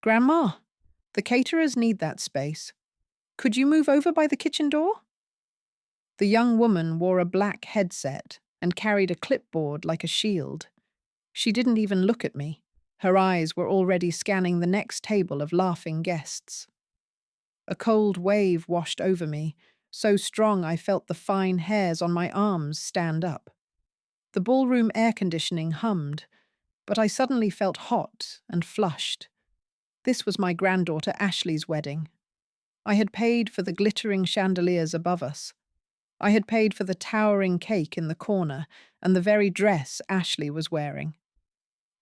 Grandma, the caterers need that space. Could you move over by the kitchen door? The young woman wore a black headset and carried a clipboard like a shield. She didn't even look at me. Her eyes were already scanning the next table of laughing guests. A cold wave washed over me, so strong I felt the fine hairs on my arms stand up. The ballroom air conditioning hummed, but I suddenly felt hot and flushed. This was my granddaughter Ashley's wedding. I had paid for the glittering chandeliers above us. I had paid for the towering cake in the corner and the very dress Ashley was wearing.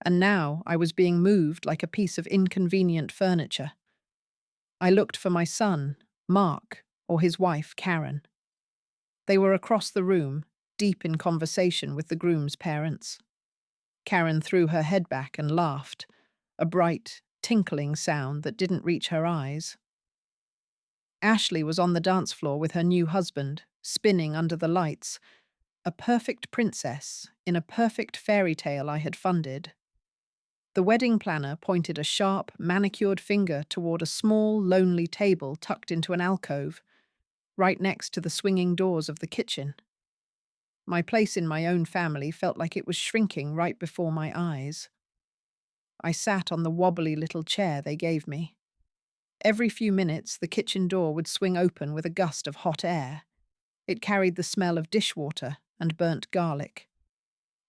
And now I was being moved like a piece of inconvenient furniture. I looked for my son, Mark, or his wife, Karen. They were across the room, deep in conversation with the groom's parents. Karen threw her head back and laughed, a bright, tinkling sound that didn't reach her eyes. Ashley was on the dance floor with her new husband, spinning under the lights, a perfect princess in a perfect fairy tale I had funded. The wedding planner pointed a sharp, manicured finger toward a small, lonely table tucked into an alcove, right next to the swinging doors of the kitchen. My place in my own family felt like it was shrinking right before my eyes. I sat on the wobbly little chair they gave me. Every few minutes, the kitchen door would swing open with a gust of hot air. It carried the smell of dishwater and burnt garlic.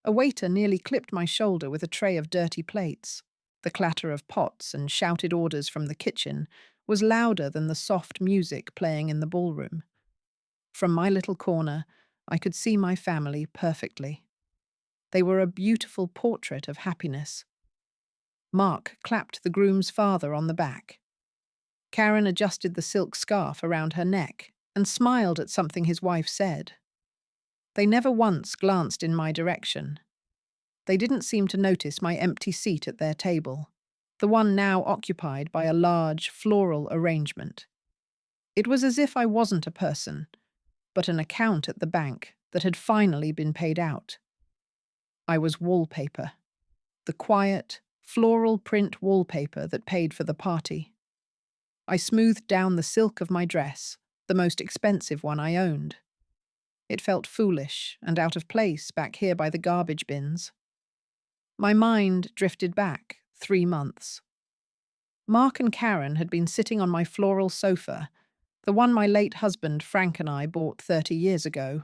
A waiter nearly clipped my shoulder with a tray of dirty plates. The clatter of pots and shouted orders from the kitchen was louder than the soft music playing in the ballroom. From my little corner, I could see my family perfectly. They were a beautiful portrait of happiness. Mark clapped the groom's father on the back. Karen adjusted the silk scarf around her neck and smiled at something his wife said. They never once glanced in my direction. They didn't seem to notice my empty seat at their table, the one now occupied by a large floral arrangement. It was as if I wasn't a person, but an account at the bank that had finally been paid out. I was wallpaper, the quiet, floral print wallpaper that paid for the party. I smoothed down the silk of my dress, the most expensive one I owned. It felt foolish and out of place back here by the garbage bins. My mind drifted back 3 months. Mark and Karen had been sitting on my floral sofa, the one my late husband Frank and I bought 30 years ago.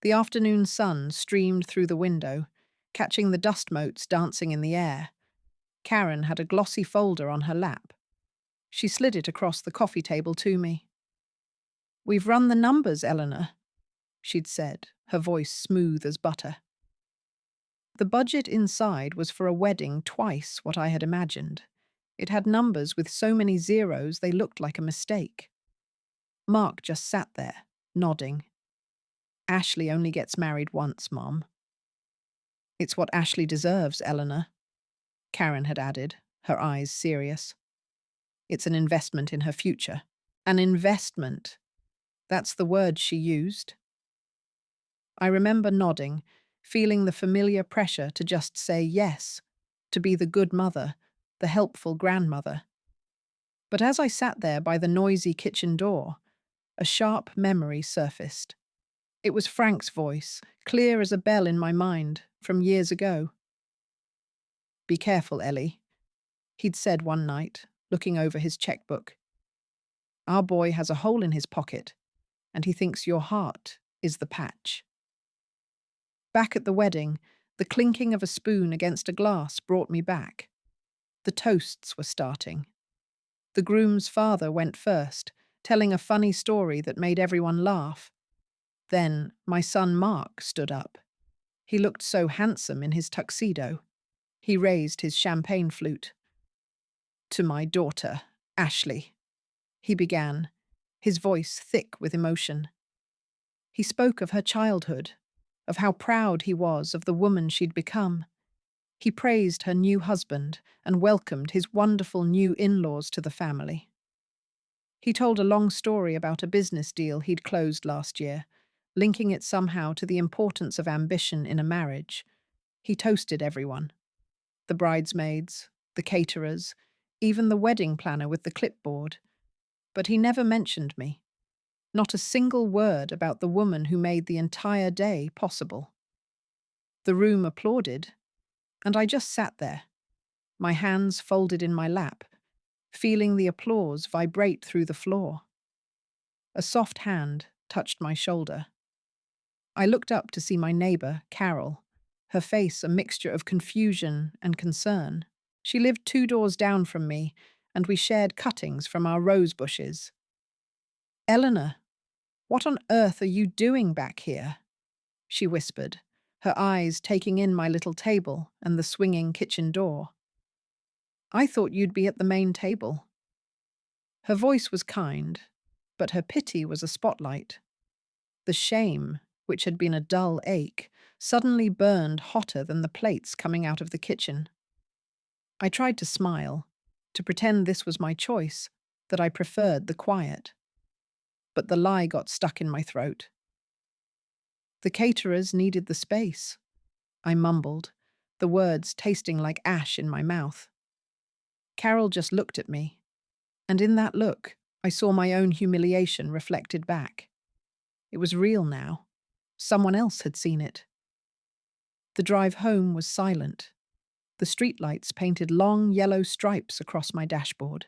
The afternoon sun streamed through the window, catching the dust motes dancing in the air. Karen had a glossy folder on her lap. She slid it across the coffee table to me. "We've run the numbers, Eleanor," she'd said, her voice smooth as butter. The budget inside was for a wedding twice what I had imagined. It had numbers with so many zeros they looked like a mistake. Mark just sat there, nodding. "Ashley only gets married once, Mom." "It's what Ashley deserves, Eleanor," Karen had added, her eyes serious. "It's an investment in her future." An investment. That's the word she used. I remember nodding, feeling the familiar pressure to just say yes, to be the good mother, the helpful grandmother. But as I sat there by the noisy kitchen door, a sharp memory surfaced. It was Frank's voice, clear as a bell in my mind, from years ago. "Be careful, Ellie," he'd said one night, looking over his checkbook. "Our boy has a hole in his pocket, and he thinks your heart is the patch." Back at the wedding, the clinking of a spoon against a glass brought me back. The toasts were starting. The groom's father went first, telling a funny story that made everyone laugh. Then my son Mark stood up. He looked so handsome in his tuxedo. He raised his champagne flute. "To my daughter, Ashley," he began, his voice thick with emotion. He spoke of her childhood, of how proud he was of the woman she'd become. He praised her new husband and welcomed his wonderful new in-laws to the family. He told a long story about a business deal he'd closed last year, linking it somehow to the importance of ambition in a marriage. He toasted everyone. The bridesmaids, the caterers, even the wedding planner with the clipboard, but he never mentioned me. Not a single word about the woman who made the entire day possible. The room applauded, and I just sat there, my hands folded in my lap, feeling the applause vibrate through the floor. A soft hand touched my shoulder. I looked up to see my neighbor, Carol, her face a mixture of confusion and concern. She lived 2 doors down from me, and we shared cuttings from our rose bushes. "Eleanor, what on earth are you doing back here?" she whispered, her eyes taking in my little table and the swinging kitchen door. "I thought you'd be at the main table." Her voice was kind, but her pity was a spotlight. The shame, which had been a dull ache, suddenly burned hotter than the plates coming out of the kitchen. I tried to smile, to pretend this was my choice, that I preferred the quiet. But the lie got stuck in my throat. "The caterers needed the space," I mumbled, the words tasting like ash in my mouth. Carol just looked at me, and in that look, I saw my own humiliation reflected back. It was real now. Someone else had seen it. The drive home was silent. The streetlights painted long yellow stripes across my dashboard.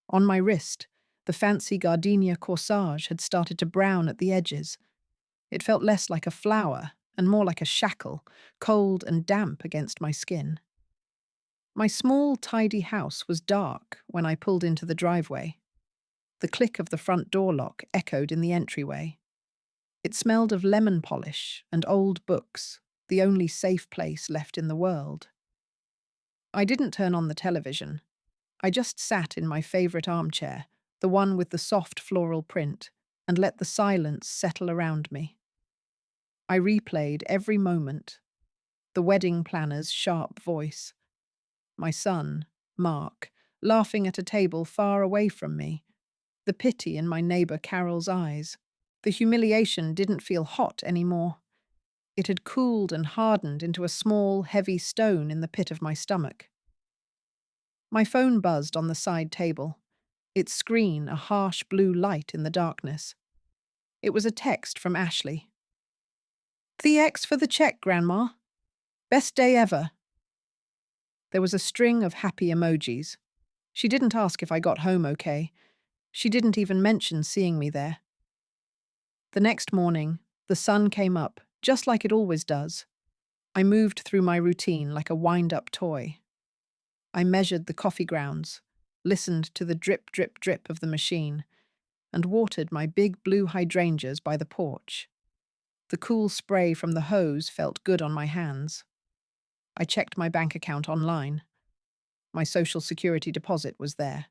On my wrist, the fancy gardenia corsage had started to brown at the edges. It felt less like a flower and more like a shackle, cold and damp against my skin. My small, tidy house was dark when I pulled into the driveway. The click of the front door lock echoed in the entryway. It smelled of lemon polish and old books, the only safe place left in the world. I didn't turn on the television. I just sat in my favorite armchair, the one with the soft floral print, and let the silence settle around me. I replayed every moment. The wedding planner's sharp voice. My son, Mark, laughing at a table far away from me. The pity in my neighbor Carol's eyes. The humiliation didn't feel hot anymore. It had cooled and hardened into a small, heavy stone in the pit of my stomach. My phone buzzed on the side table, its screen a harsh blue light in the darkness. It was a text from Ashley. "Thanks for the check, Grandma. Best day ever." There was a string of happy emojis. She didn't ask if I got home okay. She didn't even mention seeing me there. The next morning, the sun came up, just like it always does. I moved through my routine like a wind-up toy. I measured the coffee grounds, listened to the drip, drip, drip of the machine, and watered my big blue hydrangeas by the porch. The cool spray from the hose felt good on my hands. I checked my bank account online. My Social Security deposit was there.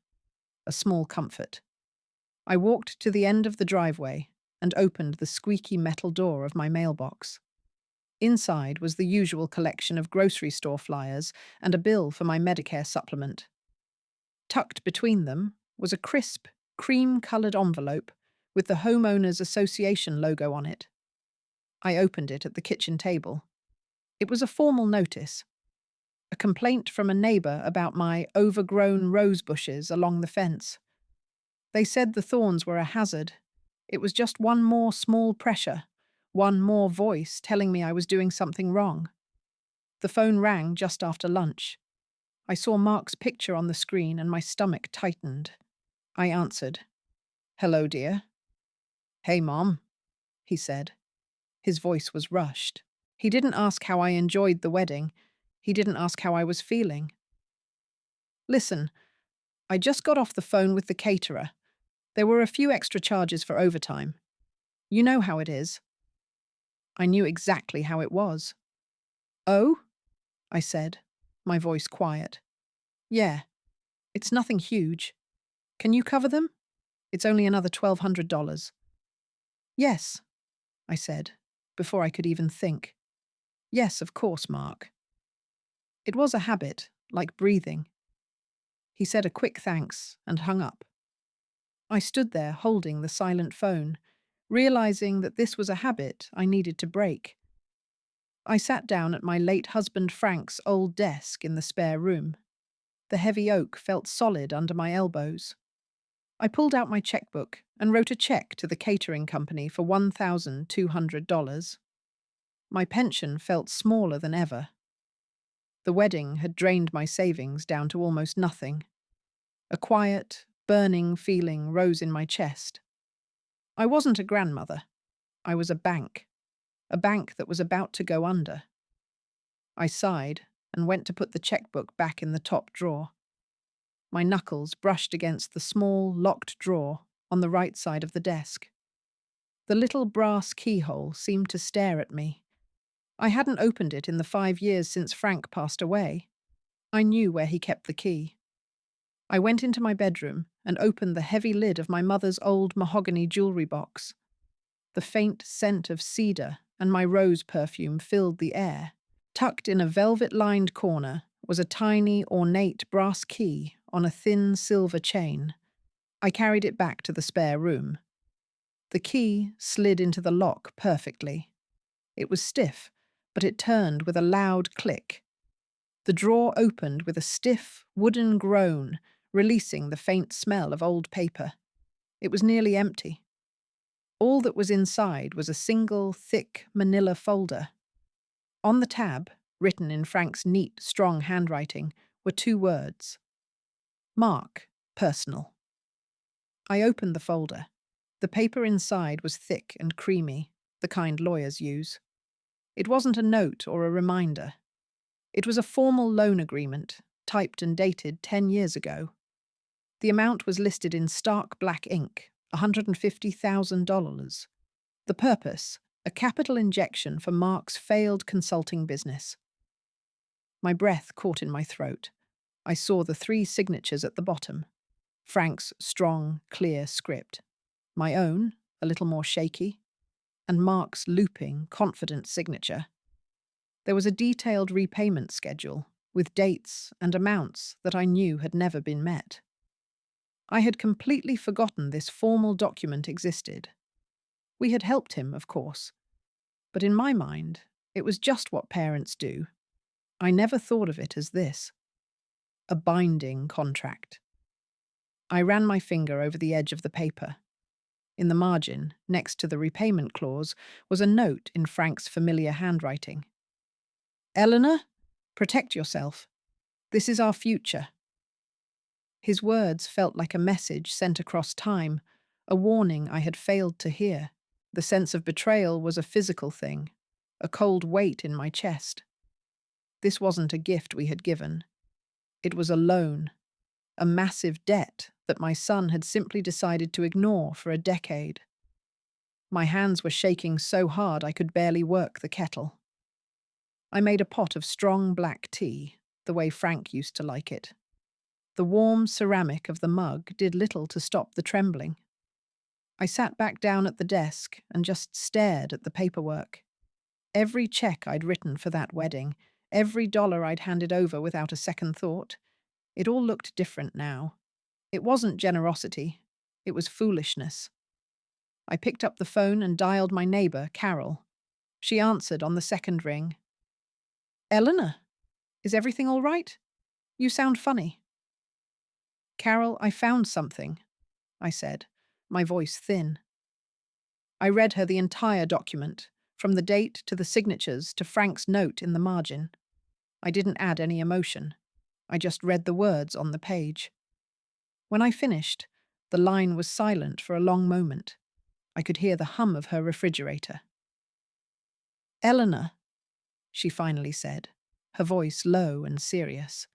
A small comfort. I walked to the end of the driveway and opened the squeaky metal door of my mailbox. Inside was the usual collection of grocery store flyers and a bill for my Medicare supplement. Tucked between them was a crisp, cream-colored envelope with the Homeowners Association logo on it. I opened it at the kitchen table. It was a formal notice. A complaint from a neighbor about my overgrown rose bushes along the fence. They said the thorns were a hazard. It was just one more small pressure, one more voice telling me I was doing something wrong. The phone rang just after lunch. I saw Mark's picture on the screen and my stomach tightened. I answered. "Hello, dear." "Hey, Mom," he said. His voice was rushed. He didn't ask how I enjoyed the wedding. He didn't ask how I was feeling. "Listen, I just got off the phone with the caterer. There were a few extra charges for overtime. You know how it is." I knew exactly how it was. "Oh?" I said, my voice quiet. "Yeah, it's nothing huge. Can you cover them? It's only another $1,200. "Yes," I said, before I could even think. "Yes, of course, Mark." It was a habit, like breathing. He said a quick thanks and hung up. I stood there holding the silent phone, realizing that this was a habit I needed to break. I sat down at my late husband Frank's old desk in the spare room. The heavy oak felt solid under my elbows. I pulled out my checkbook and wrote a check to the catering company for $1,200. My pension felt smaller than ever. The wedding had drained my savings down to almost nothing. A quiet, burning feeling rose in my chest. I wasn't a grandmother. I was a bank that was about to go under. I sighed and went to put the checkbook back in the top drawer. My knuckles brushed against the small, locked drawer on the right side of the desk. The little brass keyhole seemed to stare at me. I hadn't opened it in the 5 years since Frank passed away. I knew where he kept the key. I went into my bedroom and opened the heavy lid of my mother's old mahogany jewelry box. The faint scent of cedar and my rose perfume filled the air. Tucked in a velvet-lined corner was a tiny, ornate brass key on a thin silver chain. I carried it back to the spare room. The key slid into the lock perfectly. It was stiff, but it turned with a loud click. The drawer opened with a stiff, wooden groan, releasing the faint smell of old paper. It was nearly empty. All that was inside was a single, thick manila folder. On the tab, written in Frank's neat, strong handwriting, were 2 words. Mark, personal. I opened the folder. The paper inside was thick and creamy, the kind lawyers use. It wasn't a note or a reminder. It was a formal loan agreement, typed and dated 10 years ago. The amount was listed in stark black ink, $150,000. The purpose, a capital injection for Mark's failed consulting business. My breath caught in my throat. I saw the 3 signatures at the bottom. Frank's strong, clear script. My own, a little more shaky, and Mark's looping, confident signature. There was a detailed repayment schedule, with dates and amounts that I knew had never been met. I had completely forgotten this formal document existed. We had helped him, of course, but in my mind, it was just what parents do. I never thought of it as this. A binding contract. I ran my finger over the edge of the paper. In the margin, next to the repayment clause, was a note in Frank's familiar handwriting. Eleanor, protect yourself. This is our future. His words felt like a message sent across time, a warning I had failed to hear. The sense of betrayal was a physical thing, a cold weight in my chest. This wasn't a gift we had given. It was a loan, a massive debt that my son had simply decided to ignore for a decade. My hands were shaking so hard I could barely work the kettle. I made a pot of strong black tea, the way Frank used to like it. The warm ceramic of the mug did little to stop the trembling. I sat back down at the desk and just stared at the paperwork. Every check I'd written for that wedding, every dollar I'd handed over without a second thought, it all looked different now. It wasn't generosity, it was foolishness. I picked up the phone and dialed my neighbor, Carol. She answered on the second ring. Eleanor, is everything all right? You sound funny. Carol, I found something, I said, my voice thin. I read her the entire document, from the date to the signatures to Frank's note in the margin. I didn't add any emotion. I just read the words on the page. When I finished, the line was silent for a long moment. I could hear the hum of her refrigerator. Eleanor, she finally said, her voice low and serious.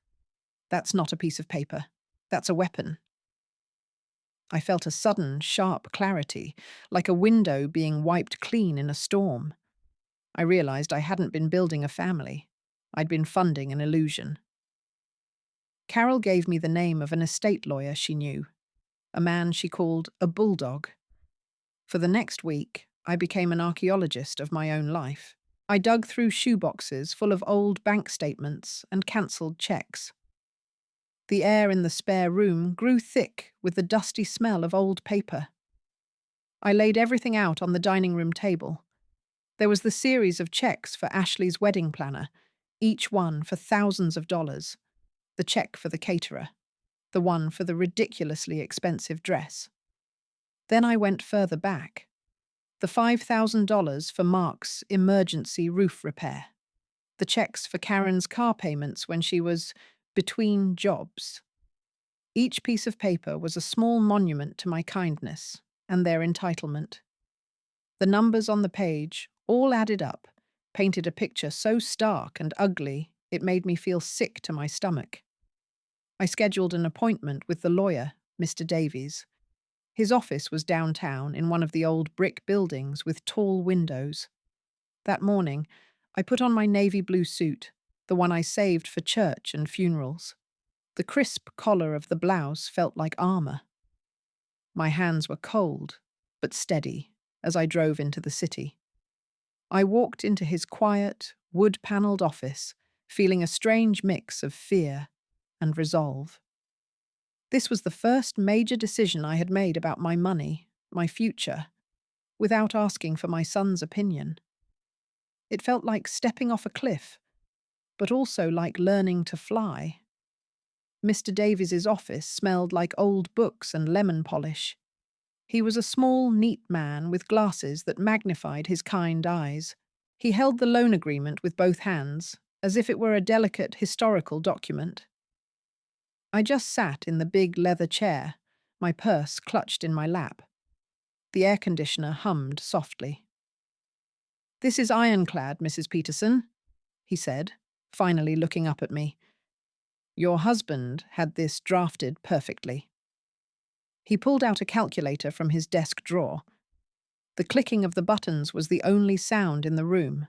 That's not a piece of paper. That's a weapon. I felt a sudden, sharp clarity, like a window being wiped clean in a storm. I realized I hadn't been building a family. I'd been funding an illusion. Carol gave me the name of an estate lawyer she knew, a man she called a bulldog. For the next week, I became an archaeologist of my own life. I dug through shoeboxes full of old bank statements and cancelled checks. The air in the spare room grew thick with the dusty smell of old paper. I laid everything out on the dining room table. There was the series of checks for Ashley's wedding planner, each one for thousands of dollars. the check for the caterer, the one for the ridiculously expensive dress. Then I went further back. The $5,000 for Mark's emergency roof repair. The checks for Karen's car payments when she was between jobs. Each piece of paper was a small monument to my kindness and their entitlement. The numbers on the page, all added up, painted a picture so stark and ugly it made me feel sick to my stomach. I scheduled an appointment with the lawyer, Mr. Davies. His office was downtown in one of the old brick buildings with tall windows. That morning, I put on my navy blue suit, the one I saved for church and funerals. The crisp collar of the blouse felt like armor. My hands were cold, but steady, as I drove into the city. I walked into his quiet, wood-paneled office, feeling a strange mix of fear and resolve. This was the first major decision I had made about my money, my future, without asking for my son's opinion. It felt like stepping off a cliff, but also like learning to fly. Mr. Davies's office smelled like old books and lemon polish. He was a small, neat man with glasses that magnified his kind eyes. He held the loan agreement with both hands, as if it were a delicate historical document. I just sat in the big leather chair, my purse clutched in my lap. The air conditioner hummed softly. "This is ironclad, Mrs. Peterson," he said, finally looking up at me. "Your husband had this drafted perfectly." He pulled out a calculator from his desk drawer. The clicking of the buttons was the only sound in the room.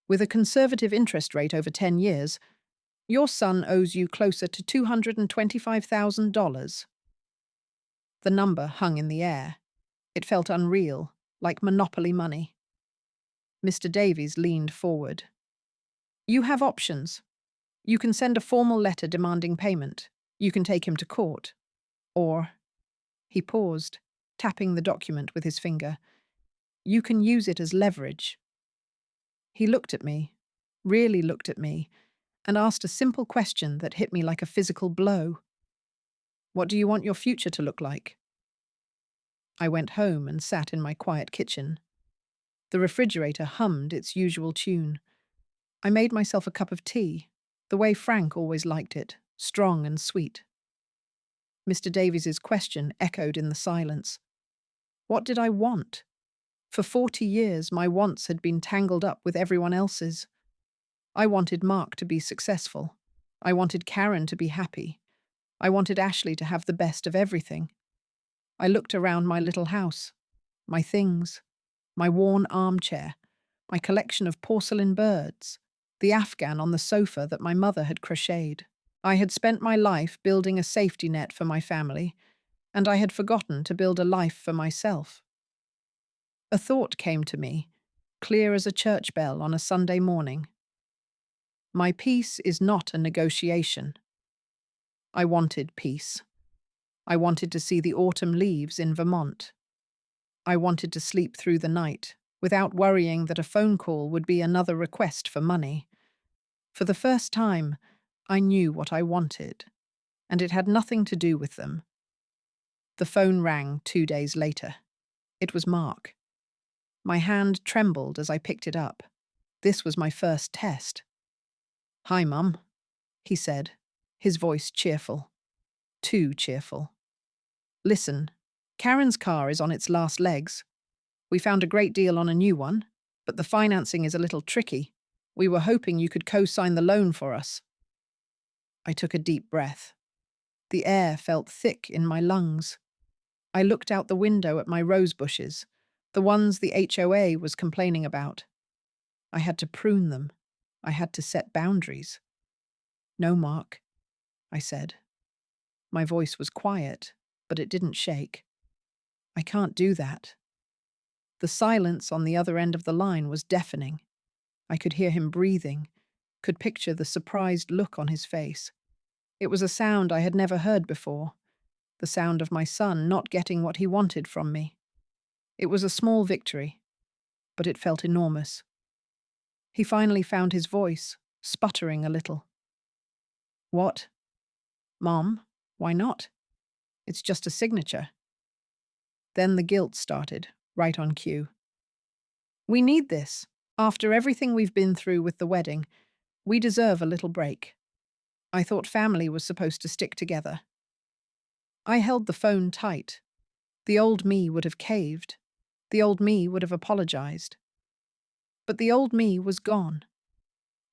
"With a conservative interest rate over 10 years, your son owes you closer to $225,000. The number hung in the air. It felt unreal, like Monopoly money. Mr. Davies leaned forward. "You have options. You can send a formal letter demanding payment. You can take him to court. Or," he paused, tapping the document with his finger, "you can use it as leverage." He looked at me, really looked at me, and asked a simple question that hit me like a physical blow. "What do you want your future to look like?" I went home and sat in my quiet kitchen. The refrigerator hummed its usual tune. I made myself a cup of tea, the way Frank always liked it, strong and sweet. Mr. Davies's question echoed in the silence. What did I want? For 40 years, my wants had been tangled up with everyone else's. I wanted Mark to be successful. I wanted Karen to be happy. I wanted Ashley to have the best of everything. I looked around my little house, my things, my worn armchair, my collection of porcelain birds, the Afghan on the sofa that my mother had crocheted. I had spent my life building a safety net for my family, and I had forgotten to build a life for myself. A thought came to me, clear as a church bell on a Sunday morning. My peace is not a negotiation. I wanted peace. I wanted to see the autumn leaves in Vermont. I wanted to sleep through the night, without worrying that a phone call would be another request for money. For the first time, I knew what I wanted, and it had nothing to do with them. The phone rang 2 days later. It was Mark. My hand trembled as I picked it up. This was my first test. "Hi, Mum," he said, his voice cheerful. Too cheerful. "Listen, Karen's car is on its last legs. We found a great deal on a new one, but the financing is a little tricky. We were hoping you could co-sign the loan for us." I took a deep breath. The air felt thick in my lungs. I looked out the window at my rose bushes, the ones the HOA was complaining about. I had to prune them. I had to set boundaries. "No, Mark," I said. My voice was quiet, but it didn't shake. "I can't do that." The silence on the other end of the line was deafening. I could hear him breathing, could picture the surprised look on his face. It was a sound I had never heard before, the sound of my son not getting what he wanted from me. It was a small victory, but it felt enormous. He finally found his voice, sputtering a little. What? Mom? Why not? It's just a signature. Then the guilt started, right on cue. We need this. After everything we've been through with the wedding, we deserve a little break. I thought family was supposed to stick together. I held the phone tight. The old me would have caved. The old me would have apologized. But the old me was gone,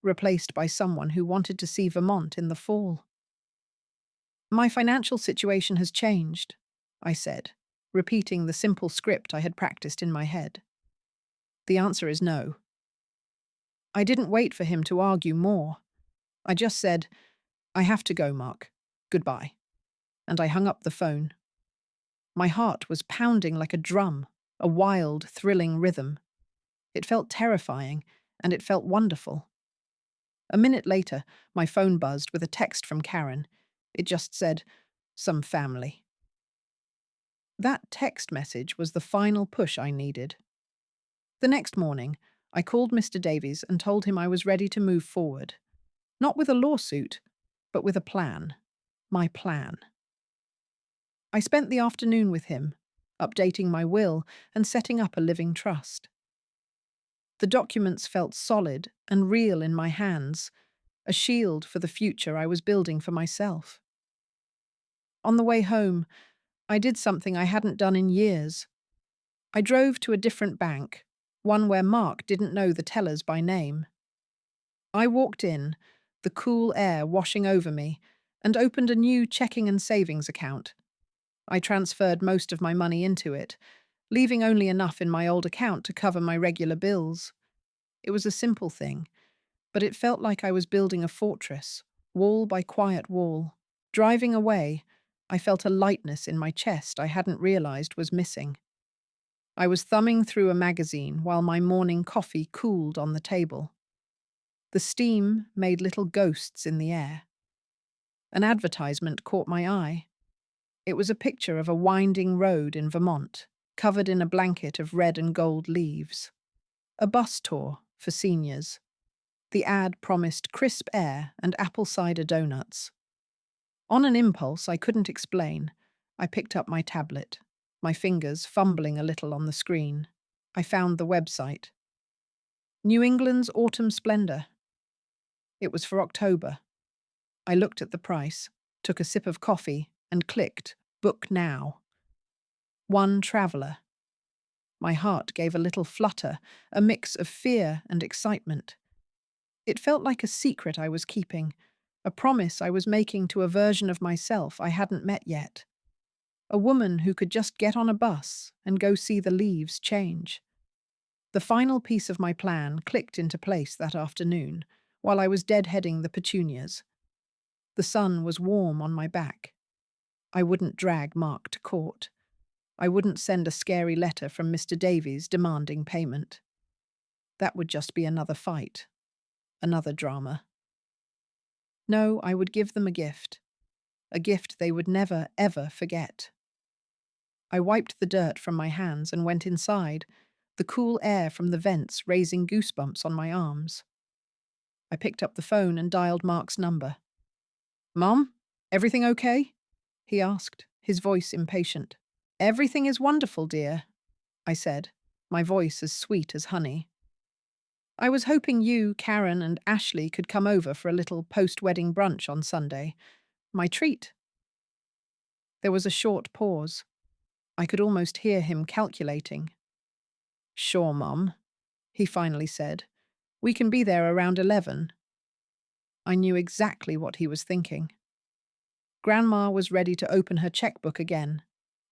replaced by someone who wanted to see Vermont in the fall. My financial situation has changed, I said, repeating the simple script I had practiced in my head. The answer is no. I didn't wait for him to argue more. I just said, I have to go, Mark. Goodbye. And I hung up the phone. My heart was pounding like a drum, a wild, thrilling rhythm. It felt terrifying, and it felt wonderful. A minute later, my phone buzzed with a text from Karen. It just said, some family. That text message was the final push I needed. The next morning, I called Mr. Davies and told him I was ready to move forward. Not with a lawsuit, but with a plan. My plan. I spent the afternoon with him, updating my will and setting up a living trust. The documents felt solid and real in my hands, a shield for the future I was building for myself. On the way home, I did something I hadn't done in years. I drove to a different bank, one where Mark didn't know the tellers by name. I walked in, the cool air washing over me, and opened a new checking and savings account. I transferred most of my money into it, leaving only enough in my old account to cover my regular bills. It was a simple thing, but it felt like I was building a fortress, wall by quiet wall. Driving away, I felt a lightness in my chest I hadn't realized was missing. I was thumbing through a magazine while my morning coffee cooled on the table. The steam made little ghosts in the air. An advertisement caught my eye. It was a picture of a winding road in Vermont, covered in a blanket of red and gold leaves. A bus tour for seniors. The ad promised crisp air and apple cider donuts. On an impulse I couldn't explain, I picked up my tablet, my fingers fumbling a little on the screen. I found the website. New England's Autumn Splendor. It was for October. I looked at the price, took a sip of coffee, and clicked Book Now. One traveller. My heart gave a little flutter, a mix of fear and excitement. It felt like a secret I was keeping, a promise I was making to a version of myself I hadn't met yet. A woman who could just get on a bus and go see the leaves change. The final piece of my plan clicked into place that afternoon, while I was deadheading the petunias. The sun was warm on my back. I wouldn't drag Mark to court. I wouldn't send a scary letter from Mr. Davies demanding payment. That would just be another fight, another drama. No, I would give them a gift they would never, ever forget. I wiped the dirt from my hands and went inside, the cool air from the vents raising goosebumps on my arms. I picked up the phone and dialed Mark's number. "Mom, everything okay?" he asked, his voice impatient. "Everything is wonderful, dear," I said, my voice as sweet as honey. "I was hoping you, Karen, and Ashley could come over for a little post-wedding brunch on Sunday. My treat." There was a short pause. I could almost hear him calculating. "Sure, Mom," he finally said. "We can be there around 11. I knew exactly what he was thinking. Grandma was ready to open her checkbook again.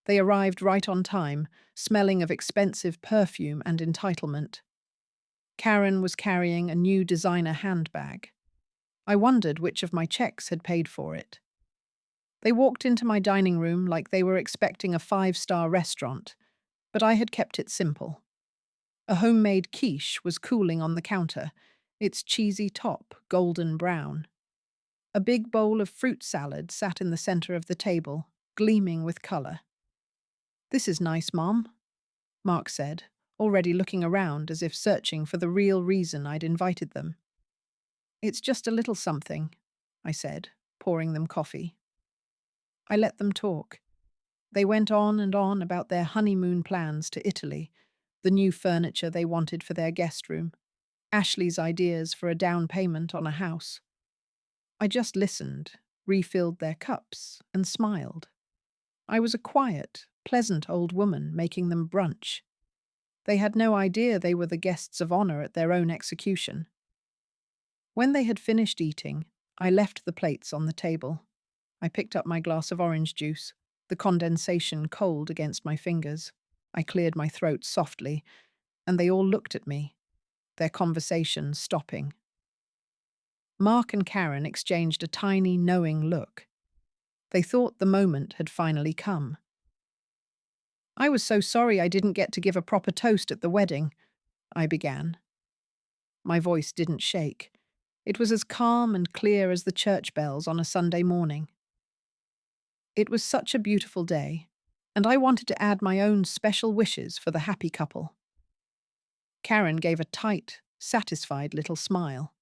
They arrived right on time, smelling of expensive perfume and entitlement. Karen was carrying a new designer handbag. I wondered which of my checks had paid for it. They walked into my dining room like they were expecting a 5-star restaurant, but I had kept it simple. A homemade quiche was cooling on the counter, its cheesy top golden brown. A big bowl of fruit salad sat in the center of the table, gleaming with color. "This is nice, Mom," Mark said, already looking around as if searching for the real reason I'd invited them. "It's just a little something," I said, pouring them coffee. I let them talk. They went on and on about their honeymoon plans to Italy, the new furniture they wanted for their guest room, Ashley's ideas for a down payment on a house. I just listened, refilled their cups, and smiled. I was a quiet, pleasant old woman making them brunch. They had no idea they were the guests of honor at their own execution. When they had finished eating, I left the plates on the table. I picked up my glass of orange juice, the condensation cold against my fingers. I cleared my throat softly, and they all looked at me, their conversation stopping. Mark and Karen exchanged a tiny, knowing look. They thought the moment had finally come. "I was so sorry I didn't get to give a proper toast at the wedding," I began. My voice didn't shake. It was as calm and clear as the church bells on a Sunday morning. It was such a beautiful day, and I wanted to add my own special wishes for the happy couple. Karen gave a tight, satisfied little smile.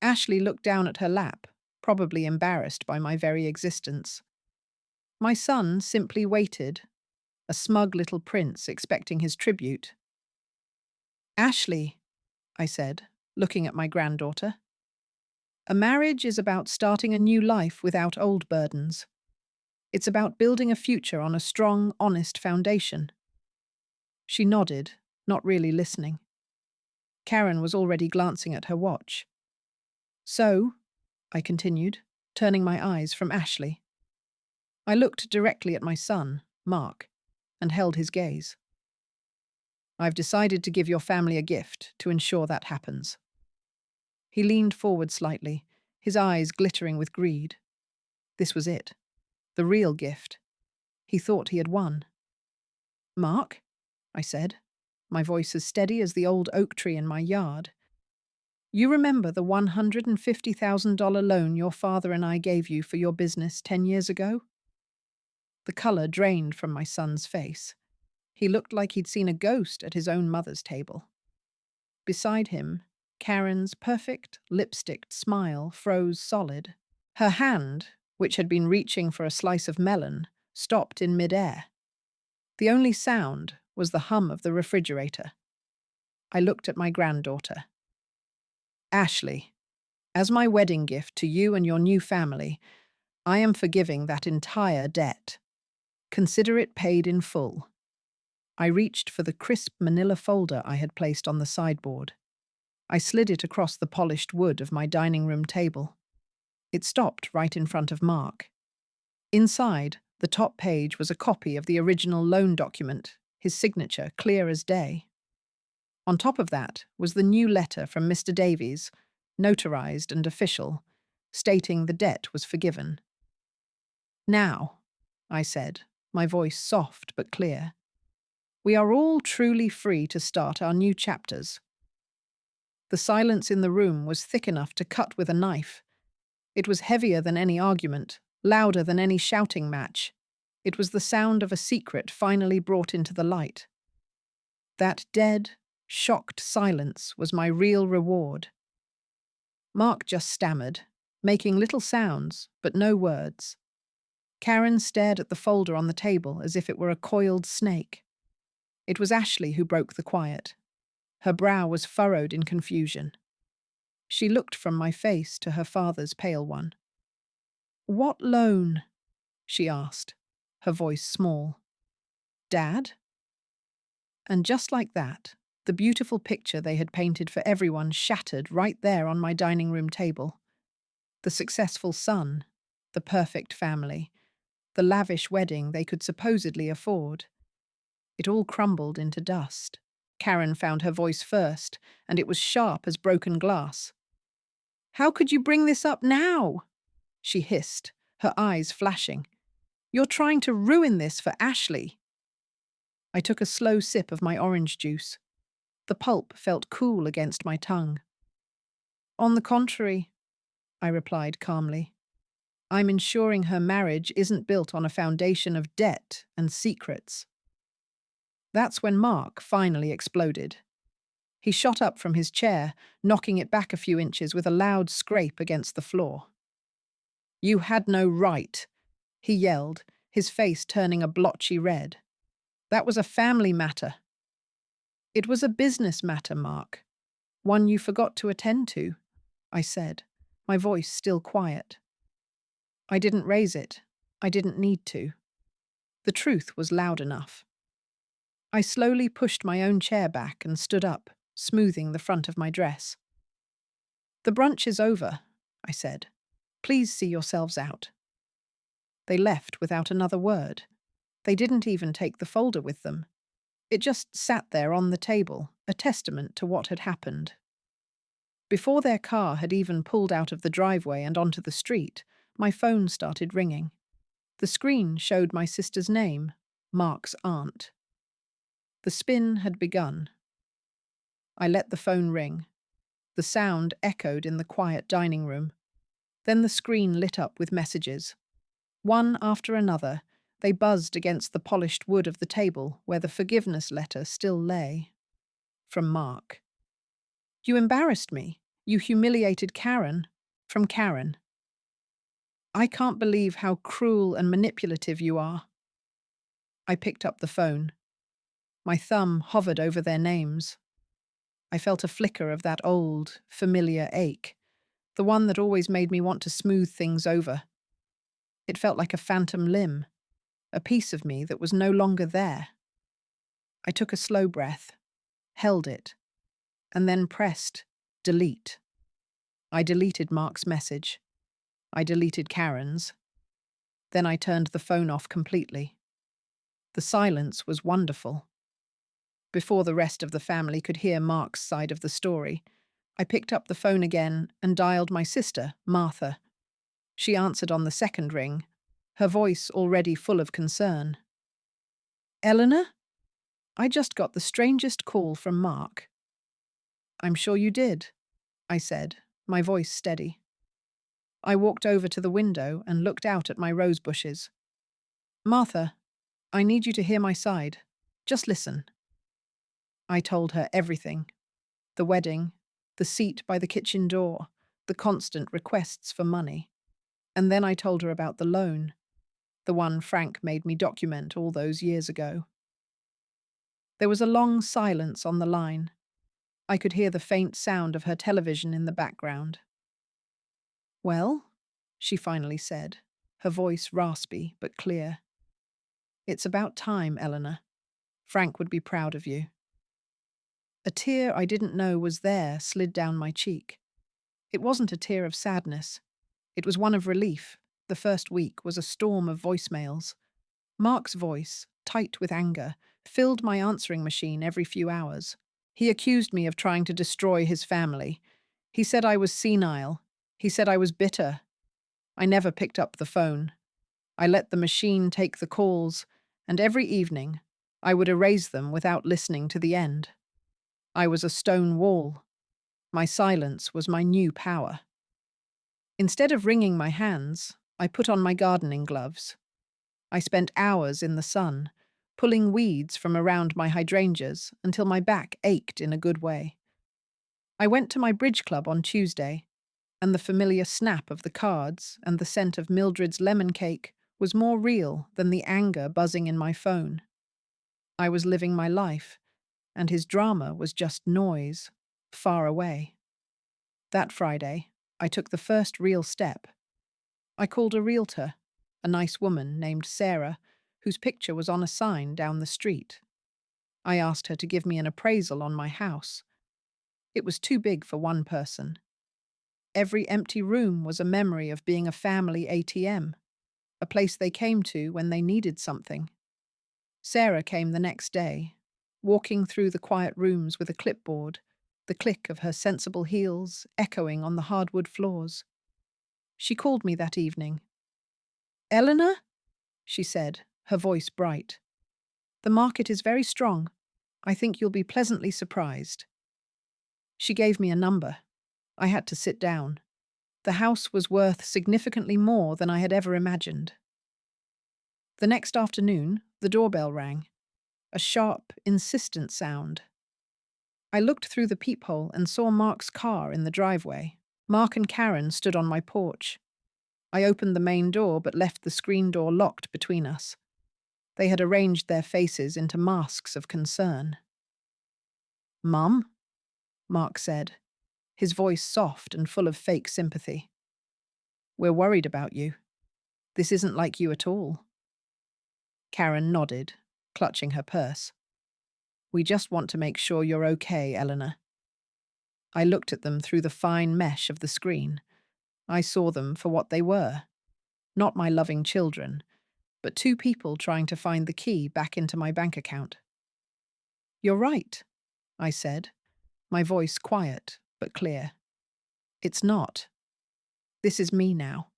Ashley looked down at her lap, probably embarrassed by my very existence. My son simply waited, a smug little prince expecting his tribute. "Ashley," I said, looking at my granddaughter, "a marriage is about starting a new life without old burdens. It's about building a future on a strong, honest foundation." She nodded, not really listening. Karen was already glancing at her watch. "So," I continued, turning my eyes from Ashley. I looked directly at my son, Mark, and held his gaze. "I've decided to give your family a gift to ensure that happens." He leaned forward slightly, his eyes glittering with greed. This was it, the real gift. He thought he had won. "Mark," I said, my voice as steady as the old oak tree in my yard, "you remember the $150,000 loan your father and I gave you for your business 10 years ago?" The color drained from my son's face. He looked like he'd seen a ghost at his own mother's table. Beside him, Karen's perfect, lipsticked smile froze solid. Her hand, which had been reaching for a slice of melon, stopped in midair. The only sound was the hum of the refrigerator. I looked at my granddaughter. "Ashley, as my wedding gift to you and your new family, I am forgiving that entire debt. Consider it paid in full." I reached for the crisp manila folder I had placed on the sideboard. I slid it across the polished wood of my dining room table. It stopped right in front of Mark. Inside, the top page was a copy of the original loan document, his signature clear as day. On top of that was the new letter from Mr. Davies, notarized and official, stating the debt was forgiven. "Now," I said, my voice soft but clear, "we are all truly free to start our new chapters." The silence in the room was thick enough to cut with a knife. It was heavier than any argument, louder than any shouting match. It was the sound of a secret finally brought into the light. That dead, shocked silence was my real reward. Mark just stammered, making little sounds, but no words. Karen stared at the folder on the table as if it were a coiled snake. It was Ashley who broke the quiet. Her brow was furrowed in confusion. She looked from my face to her father's pale one. "What loan?" she asked, her voice small. "Dad?" And just like that, the beautiful picture they had painted for everyone shattered right there on my dining room table. The successful son, the perfect family, the lavish wedding they could supposedly afford. It all crumbled into dust. Karen found her voice first, and it was sharp as broken glass. "How could you bring this up now?" she hissed, her eyes flashing. "You're trying to ruin this for Ashley." I took a slow sip of my orange juice. The pulp felt cool against my tongue. "On the contrary," I replied calmly, "I'm ensuring her marriage isn't built on a foundation of debt and secrets." That's when Mark finally exploded. He shot up from his chair, knocking it back a few inches with a loud scrape against the floor. You had no right, he yelled, his face turning a blotchy red. That was a family matter. It was a business matter, Mark. One you forgot to attend to, I said, my voice still quiet. I didn't raise it. I didn't need to. The truth was loud enough. I slowly pushed my own chair back and stood up, smoothing the front of my dress. The brunch is over, I said. Please see yourselves out. They left without another word. They didn't even take the folder with them. It just sat there on the table, a testament to what had happened. Before their car had even pulled out of the driveway and onto the street, my phone started ringing. The screen showed my sister's name, Mark's aunt. The spin had begun. I let the phone ring. The sound echoed in the quiet dining room. Then the screen lit up with messages. One after another, they buzzed against the polished wood of the table where the forgiveness letter still lay. From Mark. You embarrassed me. You humiliated Karen. From Karen. I can't believe how cruel and manipulative you are. I picked up the phone. My thumb hovered over their names. I felt a flicker of that old, familiar ache, the one that always made me want to smooth things over. It felt like a phantom limb, a piece of me that was no longer there. I took a slow breath, held it, and then pressed delete. I deleted Mark's message. I deleted Karen's. Then I turned the phone off completely. The silence was wonderful. Before the rest of the family could hear Mark's side of the story, I picked up the phone again and dialed my sister, Martha. She answered on the second ring, her voice already full of concern. Eleanor? I just got the strangest call from Mark. I'm sure you did, I said, my voice steady. I walked over to the window and looked out at my rose bushes. Martha, I need you to hear my side. Just listen. I told her everything. The wedding, the seat by the kitchen door, the constant requests for money. And then I told her about the loan, the one Frank made me document all those years ago. There was a long silence on the line. I could hear the faint sound of her television in the background. Well, she finally said, her voice raspy but clear. It's about time, Eleanor. Frank would be proud of you. A tear I didn't know was there slid down my cheek. It wasn't a tear of sadness. It was one of relief. The first week was a storm of voicemails. Mark's voice, tight with anger, filled my answering machine every few hours. He accused me of trying to destroy his family. He said I was senile. He said I was bitter. I never picked up the phone. I let the machine take the calls, and every evening I would erase them without listening to the end. I was a stone wall. My silence was my new power. Instead of wringing my hands, I put on my gardening gloves. I spent hours in the sun, pulling weeds from around my hydrangeas until my back ached in a good way. I went to my bridge club on Tuesday, and the familiar snap of the cards and the scent of Mildred's lemon cake was more real than the anger buzzing in my phone. I was living my life, and his drama was just noise, far away. That Friday, I took the first real step. I called a realtor, a nice woman named Sarah, whose picture was on a sign down the street. I asked her to give me an appraisal on my house. It was too big for one person. Every empty room was a memory of being a family ATM, a place they came to when they needed something. Sarah came the next day, walking through the quiet rooms with a clipboard, the click of her sensible heels echoing on the hardwood floors. She called me that evening. Eleanor? She said, her voice bright. The market is very strong. I think you'll be pleasantly surprised. She gave me a number. I had to sit down. The house was worth significantly more than I had ever imagined. The next afternoon, the doorbell rang. A sharp, insistent sound. I looked through the peephole and saw Mark's car in the driveway. Mark and Karen stood on my porch. I opened the main door but left the screen door locked between us. They had arranged their faces into masks of concern. "Mum?" Mark said, his voice soft and full of fake sympathy. "We're worried about you. This isn't like you at all." Karen nodded, clutching her purse. "We just want to make sure you're okay, Eleanor." I looked at them through the fine mesh of the screen. I saw them for what they were. Not my loving children, but two people trying to find the key back into my bank account. "You're right," I said, my voice quiet but clear. "It's not. This is me now."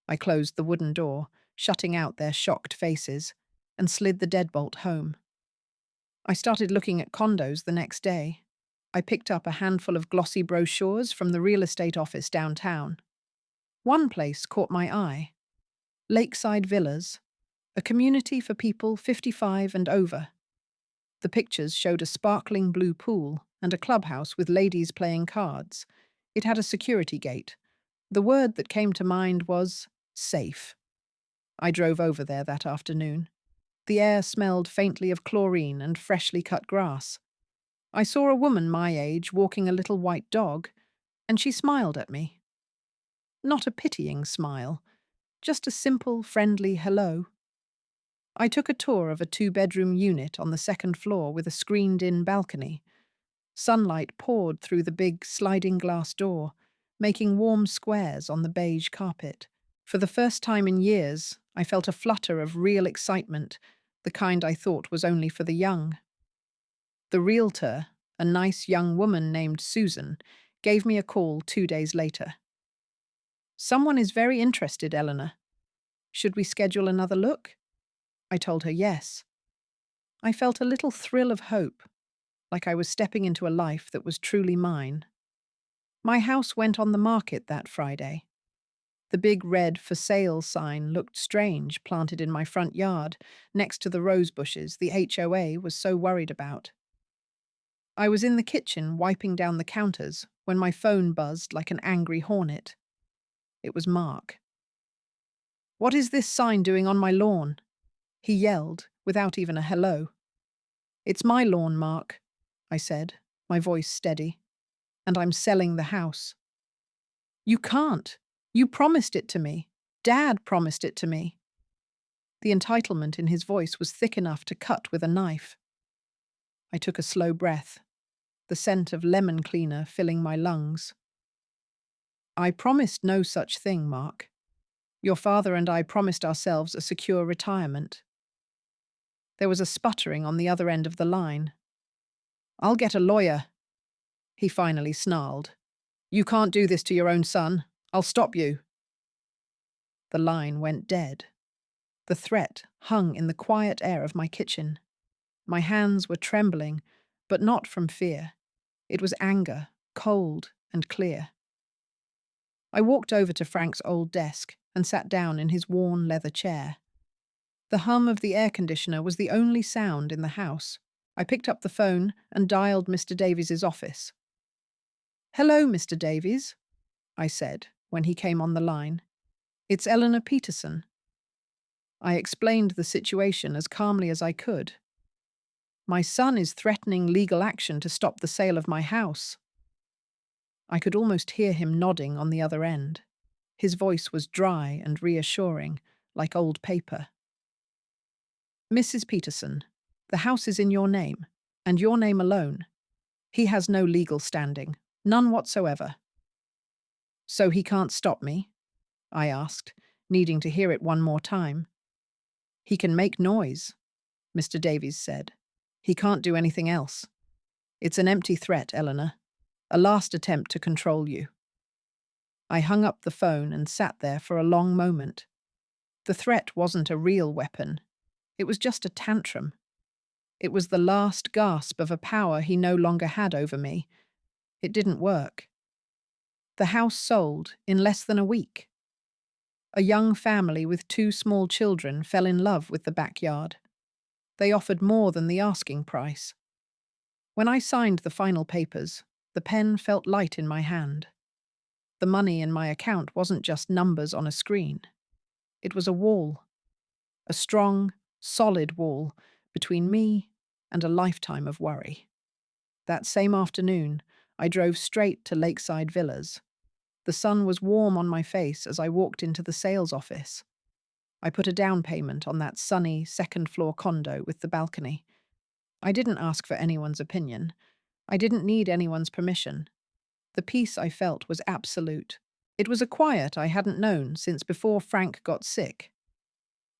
I closed the wooden door, shutting out their shocked faces, and slid the deadbolt home. I started looking at condos the next day. I picked up a handful of glossy brochures from the real estate office downtown. One place caught my eye: Lakeside Villas, a community for people 55 and over. The pictures showed a sparkling blue pool and a clubhouse with ladies playing cards. It had a security gate. The word that came to mind was safe. I drove over there that afternoon. The air smelled faintly of chlorine and freshly cut grass. I saw a woman my age walking a little white dog, and she smiled at me. Not a pitying smile, just a simple, friendly hello. I took a tour of a two-bedroom unit on the second floor with a screened-in balcony. Sunlight poured through the big sliding glass door, making warm squares on the beige carpet. For the first time in years, I felt a flutter of real excitement, the kind I thought was only for the young. The realtor, a nice young woman named Susan, gave me a call 2 days later. "Someone is very interested, Eleanor. Should we schedule another look?" I told her yes. I felt a little thrill of hope, like I was stepping into a life that was truly mine. My house went on the market that Friday. The big red "for sale" sign looked strange planted in my front yard, next to the rose bushes the HOA was so worried about. I was in the kitchen wiping down the counters when my phone buzzed like an angry hornet. It was Mark. "What is this sign doing on my lawn?" he yelled, without even a hello. "It's my lawn, Mark," I said, my voice steady, "and I'm selling the house." "You can't. You promised it to me. Dad promised it to me." The entitlement in his voice was thick enough to cut with a knife. I took a slow breath, the scent of lemon cleaner filling my lungs. "I promised no such thing, Mark. Your father and I promised ourselves a secure retirement." There was a sputtering on the other end of the line. "I'll get a lawyer," he finally snarled. "You can't do this to your own son. I'll stop you." The line went dead. The threat hung in the quiet air of my kitchen. My hands were trembling, but not from fear. It was anger, cold and clear. I walked over to Frank's old desk and sat down in his worn leather chair. The hum of the air conditioner was the only sound in the house. I picked up the phone and dialed Mr. Davies's office. "Hello, Mr. Davies," I said when he came on the line. "It's Eleanor Peterson." I explained the situation as calmly as I could. "My son is threatening legal action to stop the sale of my house." I could almost hear him nodding on the other end. His voice was dry and reassuring, like old paper. "Mrs. Peterson, the house is in your name, and your name alone. He has no legal standing, none whatsoever." "So he can't stop me?" I asked, needing to hear it one more time. "He can make noise," Mr. Davies said. "He can't do anything else. It's an empty threat, Eleanor, a last attempt to control you." I hung up the phone and sat there for a long moment. The threat wasn't a real weapon. It was just a tantrum. It was the last gasp of a power he no longer had over me. It didn't work. The house sold in less than a week. A young family with 2 small children fell in love with the backyard. They offered more than the asking price. When I signed the final papers, the pen felt light in my hand. The money in my account wasn't just numbers on a screen. It was a wall, a strong, solid wall between me and a lifetime of worry. That same afternoon, I drove straight to Lakeside Villas. The sun was warm on my face as I walked into the sales office. I put a down payment on that sunny second-floor condo with the balcony. I didn't ask for anyone's opinion. I didn't need anyone's permission. The peace I felt was absolute. It was a quiet I hadn't known since before Frank got sick.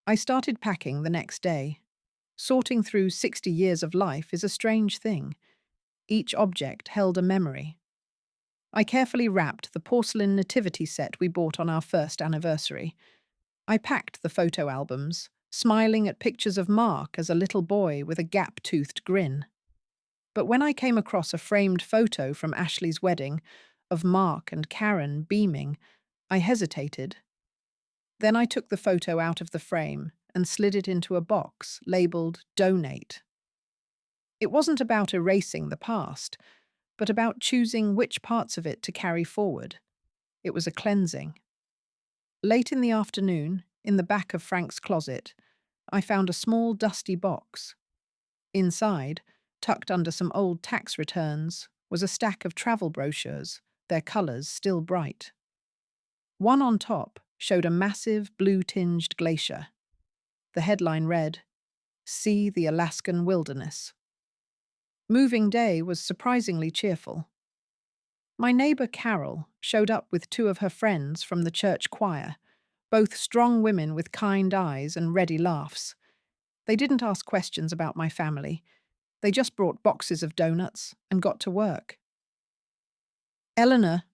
I started packing the next day. Sorting through 60 years of life is a strange thing. Each object held a memory. I carefully wrapped the porcelain nativity set we bought on our first anniversary. I packed the photo albums, smiling at pictures of Mark as a little boy with a gap-toothed grin. But when I came across a framed photo from Ashley's wedding, of Mark and Karen beaming, I hesitated. Then I took the photo out of the frame and slid it into a box labeled Donate. It wasn't about erasing the past, but about choosing which parts of it to carry forward. It was a cleansing. Late in the afternoon, in the back of Frank's closet, I found a small dusty box. Inside, tucked under some old tax returns, was a stack of travel brochures, their colours still bright. One on top showed a massive blue-tinged glacier. The headline read, "See the Alaskan Wilderness." Moving day was surprisingly cheerful. My neighbour Carol showed up with two of her friends from the church choir, both strong women with kind eyes and ready laughs. They didn't ask questions about my family. They just brought boxes of donuts and got to work. "Eleanor,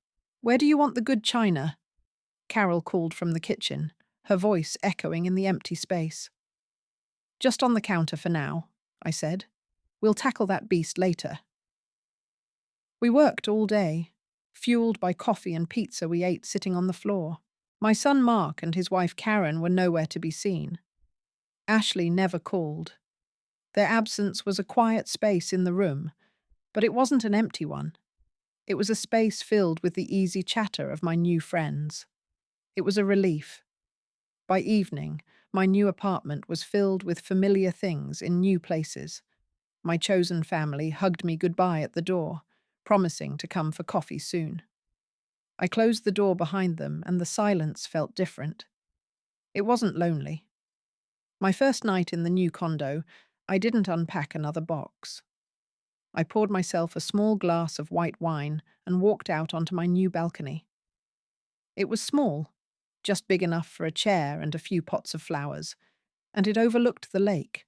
where do you want the good china?" Carol called from the kitchen, her voice echoing in the empty space. "Just on the counter for now," I said. "We'll tackle that beast later." We worked all day, fueled by coffee and pizza we ate sitting on the floor. My son Mark and his wife Karen were nowhere to be seen. Ashley never called. Their absence was a quiet space in the room, but it wasn't an empty one. It was a space filled with the easy chatter of my new friends. It was a relief. By evening, my new apartment was filled with familiar things in new places. My chosen family hugged me goodbye at the door, promising to come for coffee soon. I closed the door behind them and the silence felt different. It wasn't lonely. My first night in the new condo, I didn't unpack another box. I poured myself a small glass of white wine and walked out onto my new balcony. It was small, just big enough for a chair and a few pots of flowers, and it overlooked the lake.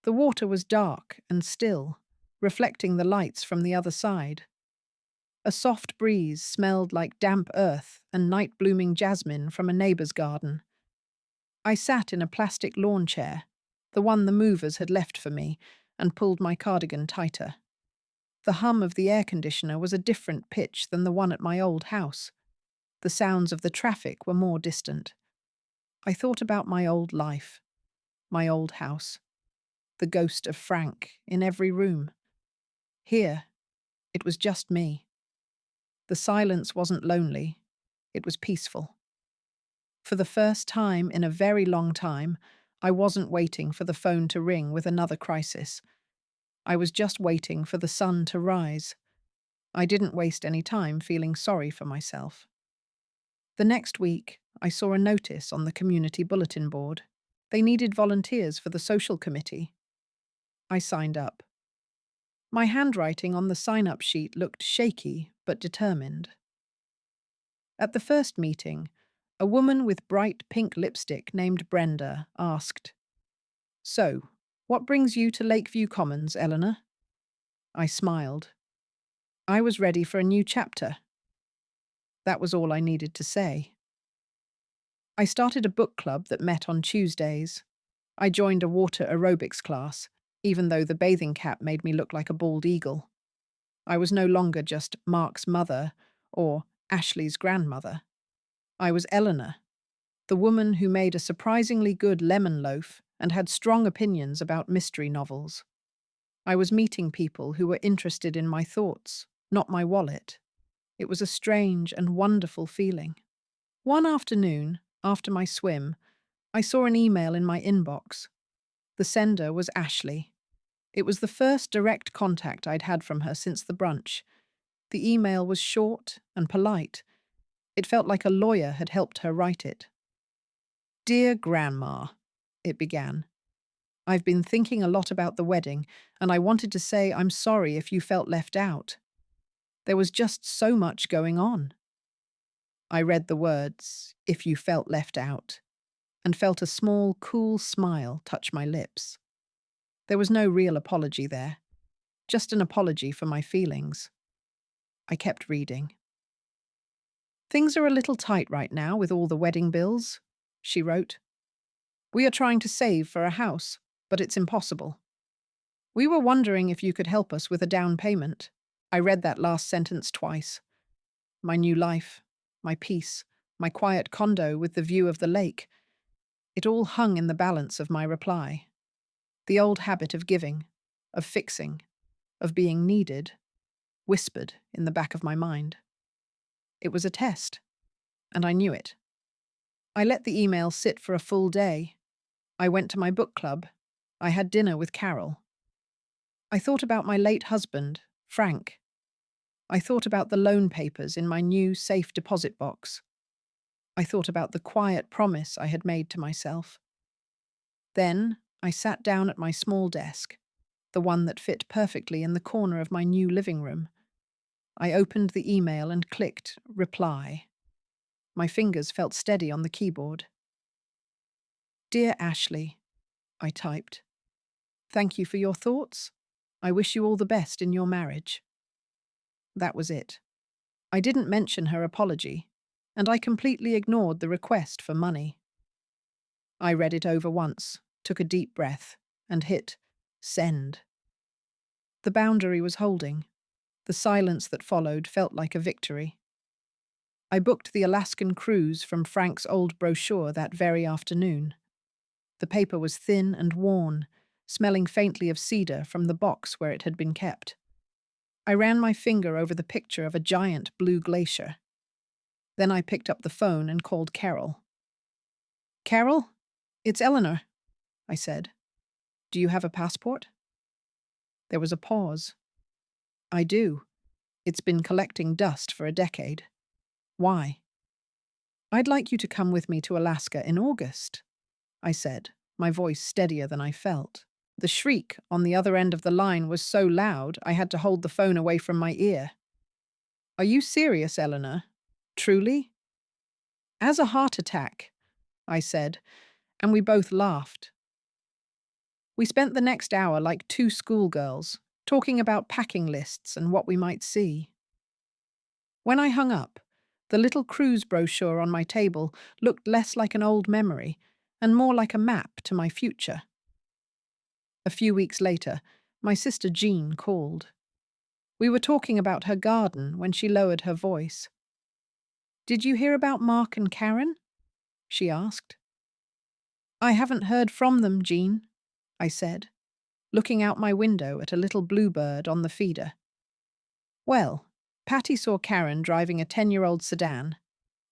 The water was dark and still, reflecting the lights from the other side. A soft breeze smelled like damp earth and night-blooming jasmine from a neighbour's garden. I sat in a plastic lawn chair, the one the movers had left for me, and pulled my cardigan tighter. The hum of the air conditioner was a different pitch than the one at my old house. The sounds of the traffic were more distant. I thought about my old life, my old house, the ghost of Frank in every room. Here, it was just me. The silence wasn't lonely, it was peaceful. For the first time in a very long time, I wasn't waiting for the phone to ring with another crisis. I was just waiting for the sun to rise. I didn't waste any time feeling sorry for myself. The next week, I saw a notice on the community bulletin board. They needed volunteers for the social committee. I signed up. My handwriting on the sign-up sheet looked shaky but determined. At the first meeting, a woman with bright pink lipstick named Brenda asked, "So, what brings you to Lakeview Commons, Eleanor?" I smiled. I was ready for a new chapter. That was all I needed to say. I started a book club that met on Tuesdays. I joined a water aerobics class, even though the bathing cap made me look like a bald eagle. I was no longer just Mark's mother or Ashley's grandmother. I was Eleanor, the woman who made a surprisingly good lemon loaf and had strong opinions about mystery novels. I was meeting people who were interested in my thoughts, not my wallet. It was a strange and wonderful feeling. One afternoon, after my swim, I saw an email in my inbox. The sender was Ashley. It was the first direct contact I'd had from her since the brunch. The email was short and polite. It felt like a lawyer had helped her write it. "Dear Grandma," it began. "I've been thinking a lot about the wedding, and I wanted to say I'm sorry if you felt left out. There was just so much going on." I read the words, "if you felt left out," and felt a small, cool smile touch my lips. There was no real apology there, just an apology for my feelings. I kept reading. "Things are a little tight right now with all the wedding bills," she wrote. "We are trying to save for a house, but it's impossible. We were wondering if you could help us with a down payment." I read that last sentence twice. My new life, my peace, my quiet condo with the view of the lake. It all hung in the balance of my reply. The old habit of giving, of fixing, of being needed, whispered in the back of my mind. It was a test, and I knew it. I let the email sit for a full day. I went to my book club. I had dinner with Carol. I thought about my late husband, Frank. I thought about the loan papers in my new safe deposit box. I thought about the quiet promise I had made to myself. Then I sat down at my small desk, the one that fit perfectly in the corner of my new living room. I opened the email and clicked reply. My fingers felt steady on the keyboard. "Dear Ashley," I typed. "Thank you for your thoughts. I wish you all the best in your marriage." That was it. I didn't mention her apology, and I completely ignored the request for money. I read it over once, took a deep breath, and hit send. The boundary was holding. The silence that followed felt like a victory. I booked the Alaskan cruise from Frank's old brochure that very afternoon. The paper was thin and worn, smelling faintly of cedar from the box where it had been kept. I ran my finger over the picture of a giant blue glacier. Then I picked up the phone and called Carol. "Carol, it's Eleanor," I said. "Do you have a passport?" There was a pause. "I do. It's been collecting dust for a decade." "Why?" "I'd like you to come with me to Alaska in August," I said, my voice steadier than I felt. The shriek on the other end of the line was so loud I had to hold the phone away from my ear. "Are you serious, Eleanor? Truly?" "As a heart attack," I said, and we both laughed. We spent the next hour like two schoolgirls, talking about packing lists and what we might see. When I hung up, the little cruise brochure on my table looked less like an old memory and more like a map to my future. A few weeks later, my sister Jean called. We were talking about her garden when she lowered her voice. "Did you hear about Mark and Karen?" she asked. "I haven't heard from them, Jean," I said, looking out my window at a little bluebird on the feeder. "Well, Patty saw Karen driving a 10-year-old sedan.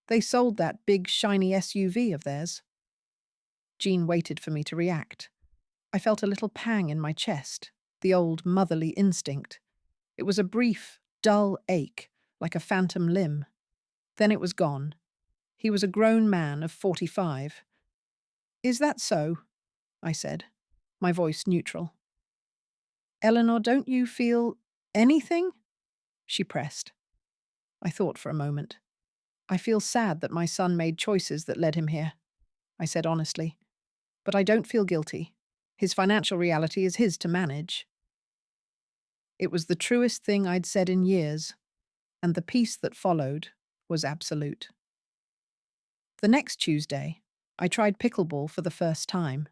They sold that big, shiny SUV of theirs." Jean waited for me to react. I felt a little pang in my chest, the old motherly instinct. It was a brief, dull ache, like a phantom limb. Then it was gone. He was a grown man of 45. "Is that so?" I said, my voice neutral. "Eleanor, don't you feel anything?" she pressed. I thought for a moment. "I feel sad that my son made choices that led him here," I said honestly. "But I don't feel guilty. His financial reality is his to manage." It was the truest thing I'd said in years, and the peace that followed was absolute. The next Tuesday, I tried pickleball for the first time.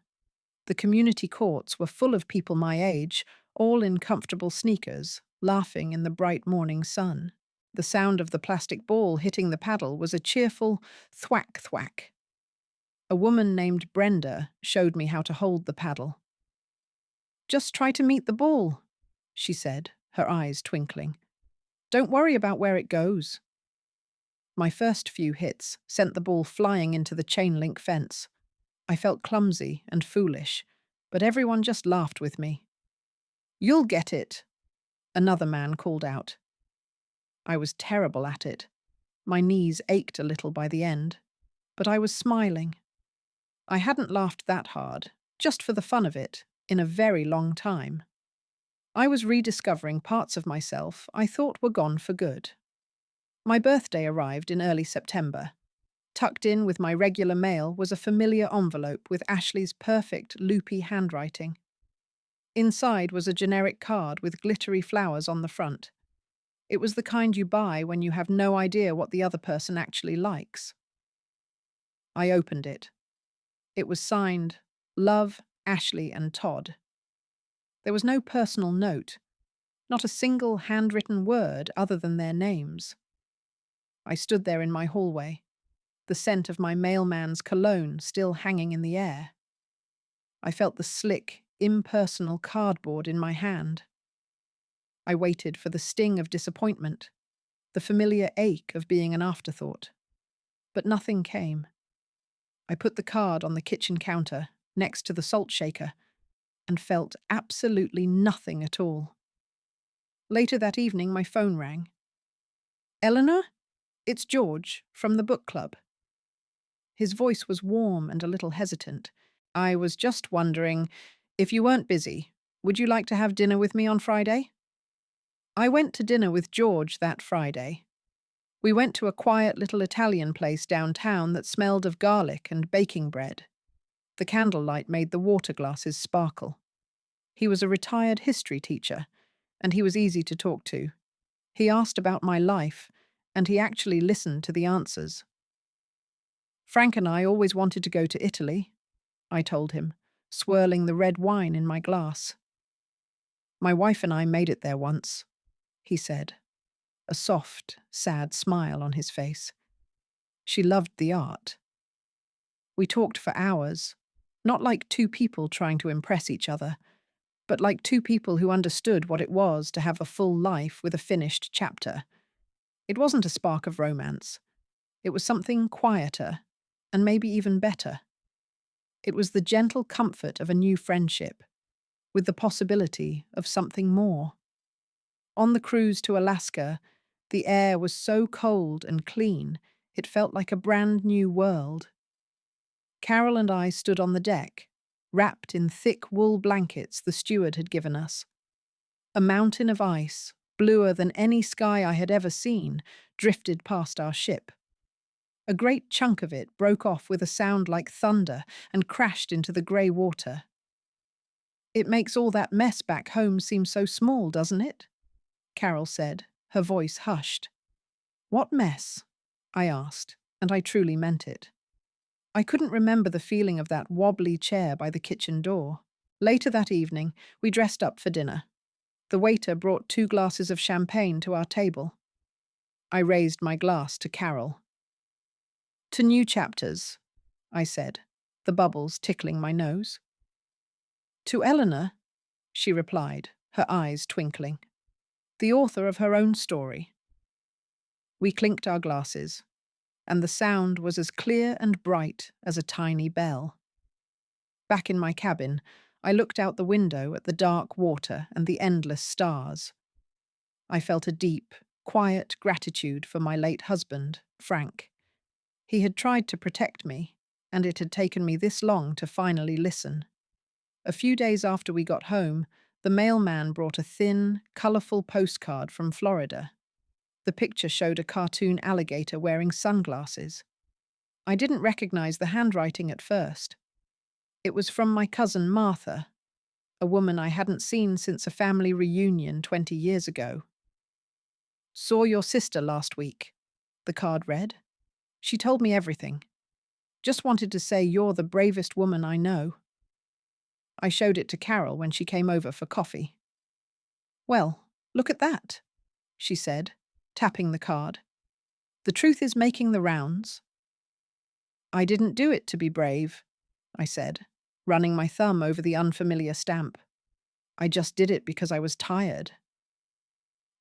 The community courts were full of people my age, all in comfortable sneakers, laughing in the bright morning sun. The sound of the plastic ball hitting the paddle was a cheerful thwack-thwack. A woman named Brenda showed me how to hold the paddle. "Just try to meet the ball," she said, her eyes twinkling. "Don't worry about where it goes. My first few hits sent the ball flying into the chain link fence. I felt clumsy and foolish, but everyone just laughed with me. "You'll get it," another man called out. I was terrible at it. My knees ached a little by the end, but I was smiling. I hadn't laughed that hard, just for the fun of it, in a very long time. I was rediscovering parts of myself I thought were gone for good. My birthday arrived in early September. Tucked in with my regular mail was a familiar envelope with Ashley's perfect, loopy handwriting. Inside was a generic card with glittery flowers on the front. It was the kind you buy when you have no idea what the other person actually likes. I opened it. It was signed, "Love, Ashley and Todd." There was no personal note, not a single handwritten word other than their names. I stood there in my hallway, the scent of my mailman's cologne still hanging in the air. I felt the slick, impersonal cardboard in my hand. I waited for the sting of disappointment, the familiar ache of being an afterthought. But nothing came. I put the card on the kitchen counter, next to the salt shaker, and felt absolutely nothing at all. Later that evening, my phone rang. "Eleanor? It's George, from the book club." His voice was warm and a little hesitant. "I was just wondering, if you weren't busy, would you like to have dinner with me on Friday?" I went to dinner with George that Friday. We went to a quiet little Italian place downtown that smelled of garlic and baking bread. The candlelight made the water glasses sparkle. He was a retired history teacher, and he was easy to talk to. He asked about my life, and he actually listened to the answers. "Frank and I always wanted to go to Italy," I told him, swirling the red wine in my glass. "My wife and I made it there once," he said, a soft, sad smile on his face. "She loved the art." We talked for hours, not like two people trying to impress each other, but like two people who understood what it was to have a full life with a finished chapter. It wasn't a spark of romance. It was something quieter, and maybe even better. It was the gentle comfort of a new friendship, with the possibility of something more. On the cruise to Alaska, the air was so cold and clean, it felt like a brand new world. Carol and I stood on the deck, wrapped in thick wool blankets the steward had given us. A mountain of ice, bluer than any sky I had ever seen, drifted past our ship. A great chunk of it broke off with a sound like thunder and crashed into the grey water. "It makes all that mess back home seem so small, doesn't it?" Carol said, her voice hushed. "What mess?" I asked, and I truly meant it. I couldn't remember the feeling of that wobbly chair by the kitchen door. Later that evening, we dressed up for dinner. The waiter brought 2 glasses of champagne to our table. I raised my glass to Carol. "To new chapters," I said, the bubbles tickling my nose. "To Eleanor," she replied, her eyes twinkling. "The author of her own story." We clinked our glasses, and the sound was as clear and bright as a tiny bell. Back in my cabin, I looked out the window at the dark water and the endless stars. I felt a deep, quiet gratitude for my late husband, Frank. He had tried to protect me, and it had taken me this long to finally listen. A few days after we got home, the mailman brought a thin, colourful postcard from Florida. The picture showed a cartoon alligator wearing sunglasses. I didn't recognize the handwriting at first. It was from my cousin Martha, a woman I hadn't seen since a family reunion 20 years ago. "Saw your sister last week," the card read. "She told me everything. Just wanted to say you're the bravest woman I know." I showed it to Carol when she came over for coffee. "Well, look at that," she said, tapping the card. "The truth is making the rounds." "I didn't do it to be brave," I said, running my thumb over the unfamiliar stamp. "I just did it because I was tired."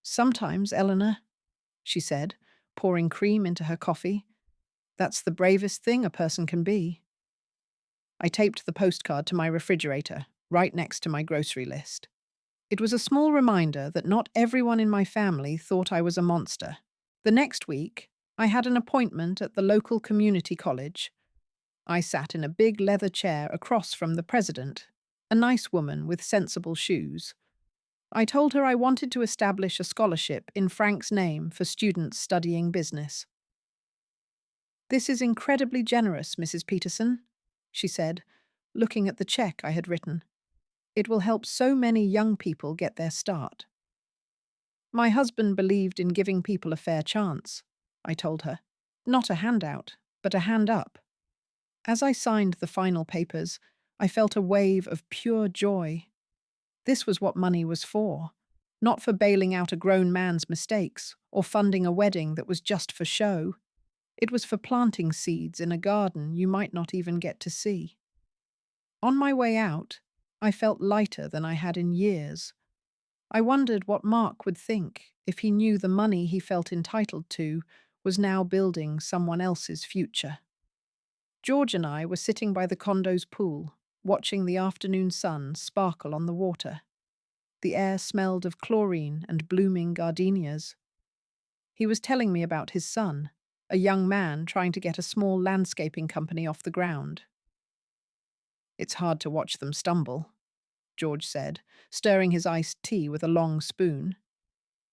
"Sometimes, Eleanor," she said, pouring cream into her coffee. That's the bravest thing a person can be. I taped the postcard to my refrigerator, right next to my grocery list. It was a small reminder that not everyone in my family thought I was a monster. The next week, I had an appointment at the local community college. I sat in a big leather chair across from the president, a nice woman with sensible shoes. I told her I wanted to establish a scholarship in Frank's name for students studying business. "This is incredibly generous, Mrs. Peterson," she said, looking at the check I had written. "It will help so many young people get their start." "My husband believed in giving people a fair chance," I told her. "Not a handout, but a hand up." As I signed the final papers, I felt a wave of pure joy. This was what money was for, not for bailing out a grown man's mistakes or funding a wedding that was just for show. It was for planting seeds in a garden you might not even get to see. On my way out, I felt lighter than I had in years. I wondered what Mark would think if he knew the money he felt entitled to was now building someone else's future. George and I were sitting by the condo's pool, watching the afternoon sun sparkle on the water. The air smelled of chlorine and blooming gardenias. He was telling me about his son, a young man trying to get a small landscaping company off the ground. "It's hard to watch them stumble," George said, stirring his iced tea with a long spoon.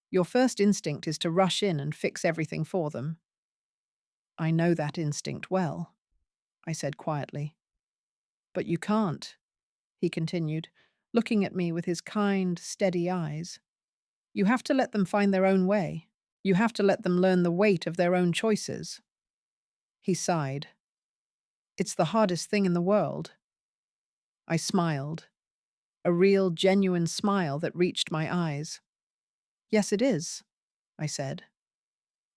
"Your first instinct is to rush in and fix everything for them." "I know that instinct well," I said quietly. "But you can't," he continued, looking at me with his kind, steady eyes. "You have to let them find their own way. You have to let them learn the weight of their own choices." He sighed. "It's the hardest thing in the world." I smiled, a real, genuine smile that reached my eyes. "Yes, it is," I said.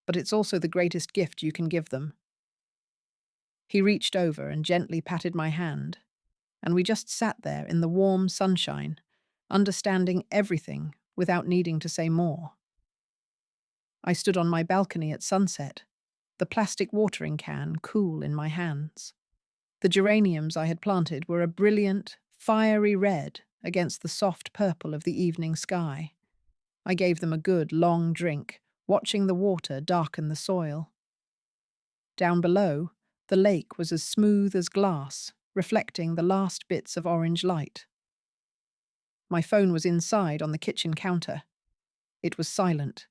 "But it's also the greatest gift you can give them." He reached over and gently patted my hand, and we just sat there in the warm sunshine, understanding everything without needing to say more. I stood on my balcony at sunset, the plastic watering can cool in my hands. The geraniums I had planted were a brilliant, fiery red against the soft purple of the evening sky. I gave them a good, long drink, watching the water darken the soil. Down below, the lake was as smooth as glass, reflecting the last bits of orange light. My phone was inside on the kitchen counter. It was silent.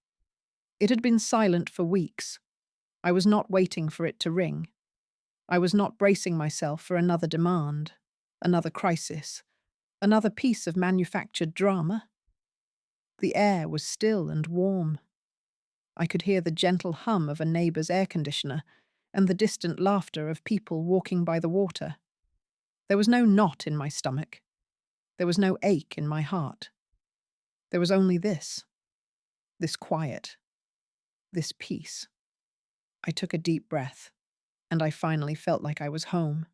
It had been silent for weeks. I was not waiting for it to ring. I was not bracing myself for another demand, another crisis, another piece of manufactured drama. The air was still and warm. I could hear the gentle hum of a neighbour's air conditioner and the distant laughter of people walking by the water. There was no knot in my stomach. There was no ache in my heart. There was only this quiet, this peace. I took a deep breath, and I finally felt like I was home.